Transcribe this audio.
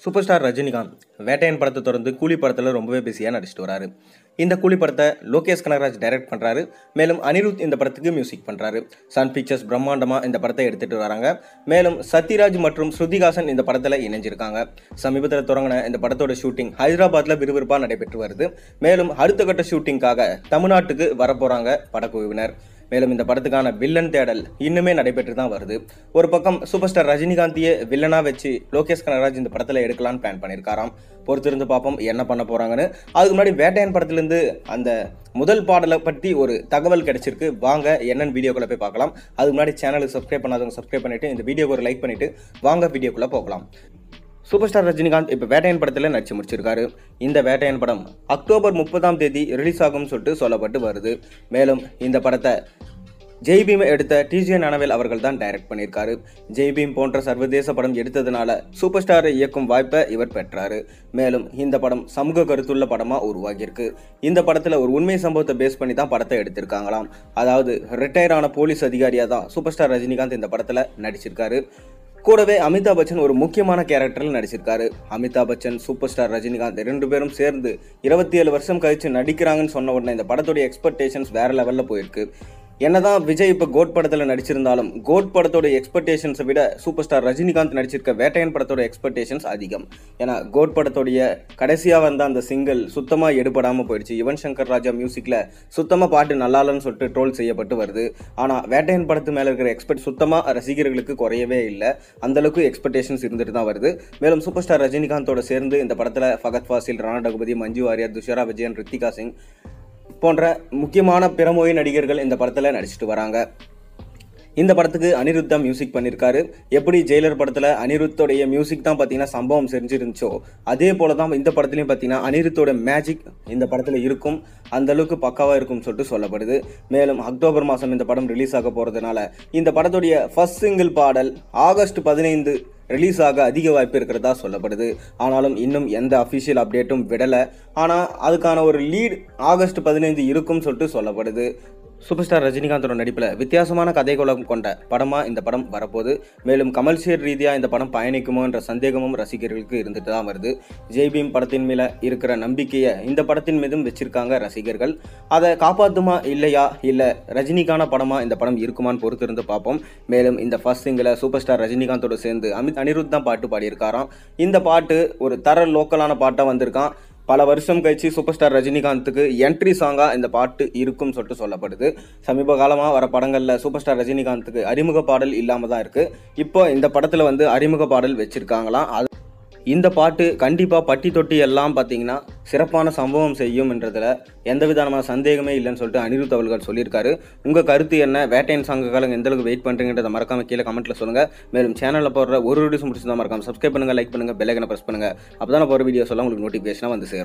Super star Rajinikanth Vettaiyan படத்தை தொடர்ந்து கூலி படத்தில் ரொம்பவே பிஸியாக நடிச்சிட்டு வராரு. இந்த கூலி படத்தை லோகேஷ் கனகராஜ் டைரக்ட் பண்ணுறாரு. மேலும் அனிருத் இந்த படத்துக்கு மியூசிக் பண்ணுறாரு. சன் பிக்சர்ஸ் பிரம்மாண்டமாக இந்த படத்தை எடுத்துகிட்டு வராங்க. மேலும் சத்யராஜ் மற்றும் ஸ்ருதிஹாசன் இந்த படத்தில் இணைஞ்சிருக்காங்க. சமீபத்தில் தொடங்கின இந்த படத்தோட ஷூட்டிங் ஹைதராபாத்தில் விறுவிறுப்பாக நடைபெற்று வருது. மேலும் அடுத்த கட்ட ஷூட்டிங்காக தமிழ்நாட்டுக்கு வரப்போகிறாங்க படக்குழுவினர். மேலும் இந்த படத்துக்கான வில்லன் தேடல் இன்னுமே நடைபெற்று தான் வருது. ஒரு பக்கம் சூப்பர் ஸ்டார் ரஜினிகாந்தியே வில்லனாக வச்சு லோகேஷ் கனகராஜ் இந்த படத்தில் எடுக்கலான்னு பிளான் பண்ணியிருக்காராம். பொறுத்திருந்து பார்ப்போம் என்ன பண்ண போகிறாங்கன்னு. அதுக்கு முன்னாடி வேட்டையன் படத்துலேருந்து அந்த முதல் பாடலை பற்றி ஒரு தகவல் கிடைச்சிருக்கு. வாங்க என்னென்னு வீடியோக்குள்ளே போய் பார்க்கலாம். அதுக்கு முன்னாடி சேனலுக்கு சப்ஸ்கிரைப் பண்ணாதவங்க சப்ஸ்கிரைப் பண்ணிவிட்டு இந்த வீடியோக்கு ஒரு லைக் பண்ணிவிட்டு வாங்க வீடியோக்குள்ளே போகலாம். சூப்பர் ஸ்டார் ரஜினிகாந்த் இப்போ வேட்டையன் படத்தில் நடிச்சு முடிச்சிருக்காரு. இந்த வேட்டையன் படம் அக்டோபர் 30 ரிலீஸ் ஆகும்னு சொல்லிட்டு சொல்லப்பட்டு வருது. மேலும் இந்த படத்தை ஜெய்பீம் எடுத்த டிஜே ஞானவேல் அவர்கள் தான் டைரக்ட் பண்ணியிருக்காரு. ஜெய்பீம் போன்ற சர்வதேச படம் எடுத்ததுனால சூப்பர் ஸ்டாரை இயக்கும் வாய்ப்பை இவர் பெற்றாரு. மேலும் இந்த படம் சமூக கருத்துள்ள படமாக உருவாகியிருக்கு. இந்த படத்தில் ஒரு உண்மை சம்பவத்தை பேஸ் பண்ணி தான் படத்தை எடுத்திருக்காங்களாம். அதாவது ரிட்டையர் ஆன போலீஸ் அதிகாரியாக தான் சூப்பர் ஸ்டார் ரஜினிகாந்த் இந்த படத்தில் நடிச்சிருக்காரு. கூடவே அமிதாப் பச்சன் ஒரு முக்கியமான கேரக்டரில் நடிச்சிருக்காரு. அமிதாப் பச்சன் சூப்பர் ஸ்டார் ரஜினிகாந்த் 2 பேரும் சேர்ந்து 27 வருஷம் கழிச்சு நடிக்கிறாங்கன்னு சொன்ன உடனே இந்த படத்துடைய எக்ஸ்பெக்டேஷன்ஸ் வேற லெவலில் போயிருக்கு. என்னதான் விஜய் இப்போ கோட் படத்தில் நடிச்சிருந்தாலும் கோட் படத்தோட எக்ஸ்பெக்டேஷன்ஸை விட சூப்பர் ஸ்டார் ரஜினிகாந்த் நடிச்சிருக்க வேட்டையன் படத்தோட எக்ஸ்பெக்டேஷன்ஸ் அதிகம். ஏன்னா கோட் படத்தோடைய கடைசியாக வந்த அந்த சிங்கிள் சுத்தமாக எடுபடாமல் போயிடுச்சு. யுவன் சங்கர் ராஜா மியூசிக்கில் சுத்தமாக பாட்டு நல்லா இல்லைன்னு சொல்லிட்டு ட்ரோல் செய்யப்பட்டு வருது. ஆனால் வேட்டையன் படத்து மேலே இருக்கிற எக்ஸ்பெக்ட் சுத்தமாக ரசிகர்களுக்கு குறையவே இல்லை. அந்தளவுக்கு எக்ஸ்பெக்டேஷன்ஸ் இருந்துட்டு தான் வருது. மேலும் சூப்பர் ஸ்டார் ரஜினிகாந்தோட சேர்ந்து இந்த படத்தில் ஃபகத் ஃபாசில், ராணா டகுபதி, மஞ்சு வாரியர், துஷாரா விஜயன், ரித்திகா சிங் போன்ற முக்கியமான பிறமொழி நடிகர்கள் இந்த படத்தில் நடிச்சிட்டு வராங்க. இந்த படத்துக்கு அனிருத் தான் மியூசிக் பண்ணியிருக்காரு. எப்படி ஜெயிலர் படத்தில் அனிருத்தோடைய மியூசிக் தான் பார்த்தீங்கன்னா சம்பவம் செஞ்சிருந்துச்சோ அதே போல தான் இந்த படத்துலையும் பார்த்தீங்கன்னா அனிருத்தோட மேஜிக் இந்த படத்தில் இருக்கும். அந்த அளவுக்கு பக்காவாக இருக்கும்னு சொல்லிட்டு சொல்லப்படுது. மேலும் அக்டோபர் மாதம் இந்த படம் ரிலீஸ் ஆக போகிறதுனால இந்த படத்துடைய ஃபர்ஸ்ட் சிங்கிள் பாடல் ஆகஸ்ட் 15 ரிலீஸ் ஆக அதிக வாய்ப்பு இருக்கிறதா சொல்லப்படுது. ஆனாலும் இன்னும் எந்த அஃபிஷியல் அப்டேட்டும் விடலை. ஆனால் அதுக்கான ஒரு லீட் ஆகஸ்ட் 15 இருக்கும்னு சொல்லிட்டு சொல்லப்படுது. சூப்பர் ஸ்டார் ரஜினிகாந்தோட நடிப்பில் வித்தியாசமான கதைக்குளம் கொண்ட படமாக இந்த படம் வரப்போகுது. மேலும் கமர்ஷியல் ரீதியாக இந்த படம் பயணிக்குமோ என்ற சந்தேகமும் ரசிகர்களுக்கு இருந்துட்டு தான் வருது. ஜெய்பீம் படத்தின் மேலே இருக்கிற நம்பிக்கையை இந்த படத்தின் மீதும் வச்சிருக்காங்க ரசிகர்கள். அதை காப்பாற்றுமா இல்லையா, இல்லை ரஜினிக்கான படமாக இந்த படம் இருக்குமான்னு பொறுத்திருந்து பார்ப்போம். மேலும் இந்த ஃபர்ஸ்ட் சிங்கில் சூப்பர் ஸ்டார் ரஜினிகாந்தோட சேர்ந்து அனிருத் தான் பாட்டு பாடியிருக்காராம். இந்த பாட்டு ஒரு லோக்கலான பாட்டாக வந்திருக்கான். பல வருஷம் கழிச்சு சூப்பர் ஸ்டார் ரஜினிகாந்துக்கு என்ட்ரி சாங்காக இந்த பாட்டு இருக்கும்னு சொல்லிட்டு சொல்லப்படுது. சமீப காலமாக வர படங்களில் சூப்பர் ஸ்டார் ரஜினிகாந்துக்கு அறிமுக பாடல் இல்லாமல் தான் இருக்குது. இப்போ இந்த படத்தில் அறிமுக பாடல் வச்சுருக்காங்களாம். இந்த பாட்டு கண்டிப்பாக பட்டி தொட்டி எல்லாம் பார்த்தீங்கன்னா சிறப்பான சம்பவம் செய்யும்ன்றதில் எந்த விதமான சந்தேகமே இல்லைன்னு சொல்லிட்டு அனிருத் அவர்கள் சொல்லியிருக்காரு. உங்கள் கருத்து என்ன? வேட்டையன் சாங்குக்காக எந்த அளவுக்கு வெயிட் பண்ணுறீங்கன்றதை மறக்காம கீழே கமெண்ட்டில் சொல்லுங்கள். மேலும் சேனலில் போடுற ஒரு வீடியோஸ் முடிச்சுதான் மறக்காம சப்ஸ்கிரைப் பண்ணுங்கள், லைக் பண்ணுங்கள், பெல் ஐக்கனை ப்ரெஸ் பண்ணுங்கள். அப்போ தான் போகிற வீடியோஸ் எல்லாம் உங்களுக்கு நோட்டிஃபிகேஷனாக வந்து சேரும்.